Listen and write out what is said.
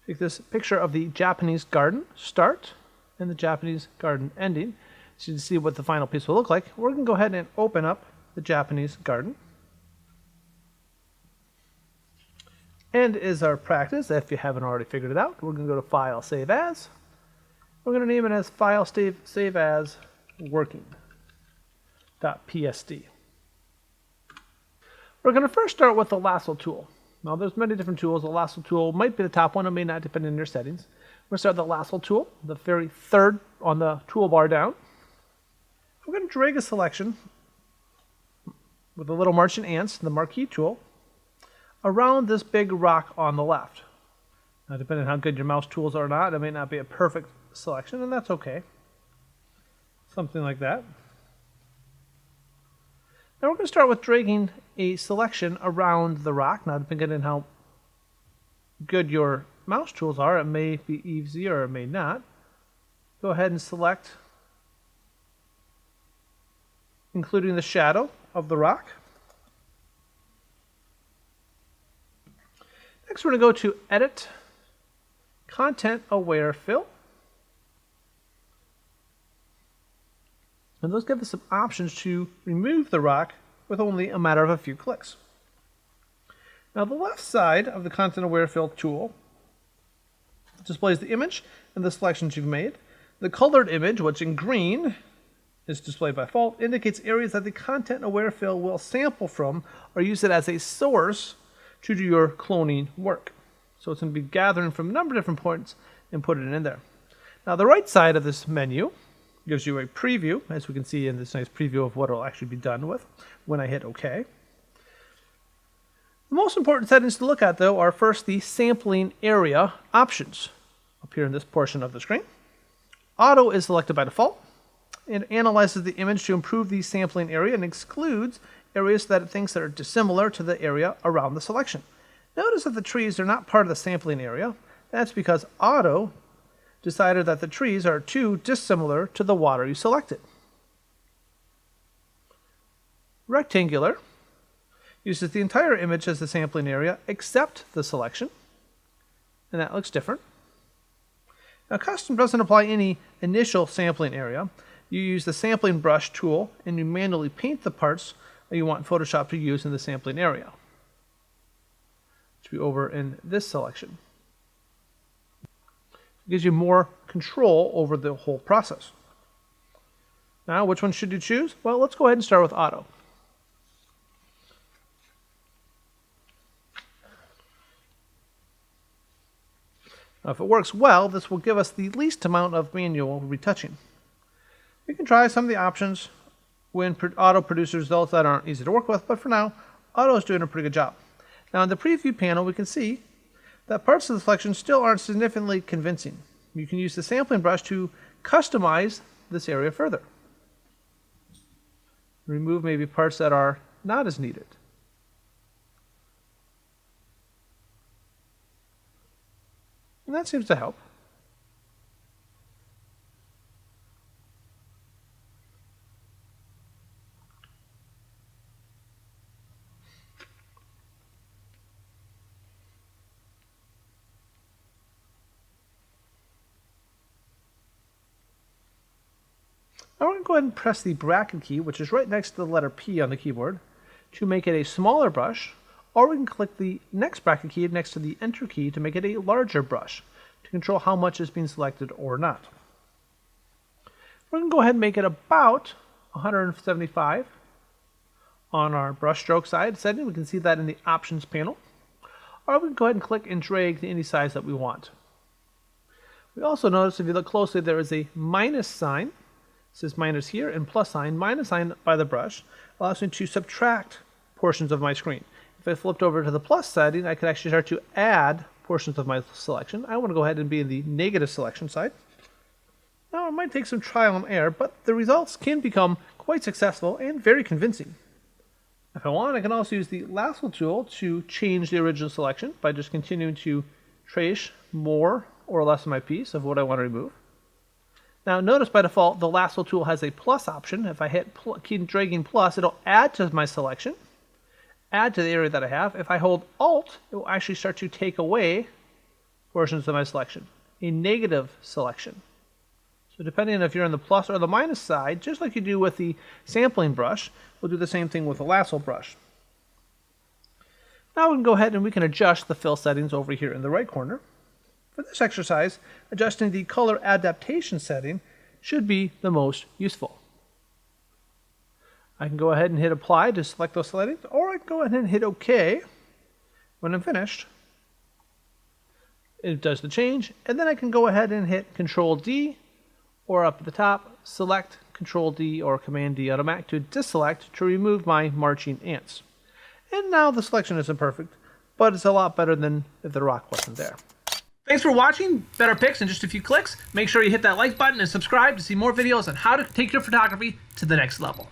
Take this picture of the Japanese garden start and the Japanese garden ending. So you can see what the final piece will look like. We're going to go ahead and open up the Japanese garden. And as our practice, if you haven't already figured it out, we're going to go to File, Save As. We're going to name it as File, Save As Working.psd. We're going to first start with the lasso tool. Now there's many different tools. The lasso tool might be the top one. It may not, depend on your settings. We're going to start with the lasso tool, the very third on the toolbar down. We're going to drag a selection with the little marching ants, the marquee tool, around this big rock on the left. Now, depending on how good your mouse tools are or not, it may not be a perfect selection, and that's okay. Something like that. Now we're going to start with dragging a selection around the rock. Now, depending on how good your mouse tools are, it may be easy or it may not. Go ahead and select, including the shadow of the rock. Next, we're going to go to Edit, Content Aware Fill. And those give us some options to remove the rock with only a matter of a few clicks. Now, the left side of the Content Aware Fill tool displays the image and the selections you've made. The colored image, which in green is displayed by default, indicates areas that the Content Aware Fill will sample from or use it as a source to do your cloning work. So it's going to be gathering from a number of different points and put it in there. Now, the right side of this menu gives you a preview, as we can see in this nice preview of what will actually be done with when I hit OK. The most important settings to look at, though, are first the sampling area options up here in this portion of the screen. Auto is selected by default. It analyzes the image to improve the sampling area and excludes areas that it thinks that are dissimilar to the area around the selection. Notice that the trees are not part of the sampling area. That's because Auto decided that the trees are too dissimilar to the water you selected. Rectangular uses the entire image as the sampling area except the selection, and that looks different. Now, Custom doesn't apply any initial sampling area. You use the sampling brush tool and you manually paint the parts that you want Photoshop to use in the sampling area, which will be over in this selection. It gives you more control over the whole process. Now, which one should you choose? Well, let's go ahead and start with Auto. Now, if it works well, this will give us the least amount of manual retouching. We can try some of the options when Auto produces results that aren't easy to work with, but for now, Auto is doing a pretty good job. Now, in the preview panel, we can see that parts of the selection still aren't significantly convincing. You can use the sampling brush to customize this area further. Remove maybe parts that are not as needed. And that seems to help. Now we're going to go ahead and press the bracket key, which is right next to the letter P on the keyboard, to make it a smaller brush, or we can click the next bracket key next to the Enter key to make it a larger brush to control how much is being selected or not. We're going to go ahead and make it about 175 on our brush stroke side setting. We can see that in the Options panel. Or we can go ahead and click and drag to any size that we want. We also notice, if you look closely, there is a minus sign. It says minus here, and plus sign. Minus sign by the brush allows me to subtract portions of my screen. If I flipped over to the plus setting, I could actually start to add portions of my selection. I want to go ahead and be in the negative selection side. Now, it might take some trial and error, but the results can become quite successful and very convincing. If I want, I can also use the lasso tool to change the original selection by just continuing to trace more or less of my piece of what I want to remove. Now, notice by default, the lasso tool has a plus option. If I keep dragging plus, it'll add to my selection, add to the area that I have. If I hold Alt, it will actually start to take away portions of my selection, a negative selection. So depending on if you're on the plus or the minus side, just like you do with the sampling brush, we'll do the same thing with the lasso brush. Now we can go ahead and we can adjust the fill settings over here in the right corner. For this exercise, adjusting the color adaptation setting should be the most useful. I can go ahead and hit apply to select those settings, or I can go ahead and hit OK when I'm finished. It does the change, and then I can go ahead and hit Control D, or up at the top, select Control D or Command D automatic to deselect to remove my marching ants. And now the selection isn't perfect, but it's a lot better than if the rock wasn't there. Thanks for watching. Better picks in just a few clicks. Make sure you hit that like button and subscribe to see more videos on how to take your photography to the next level.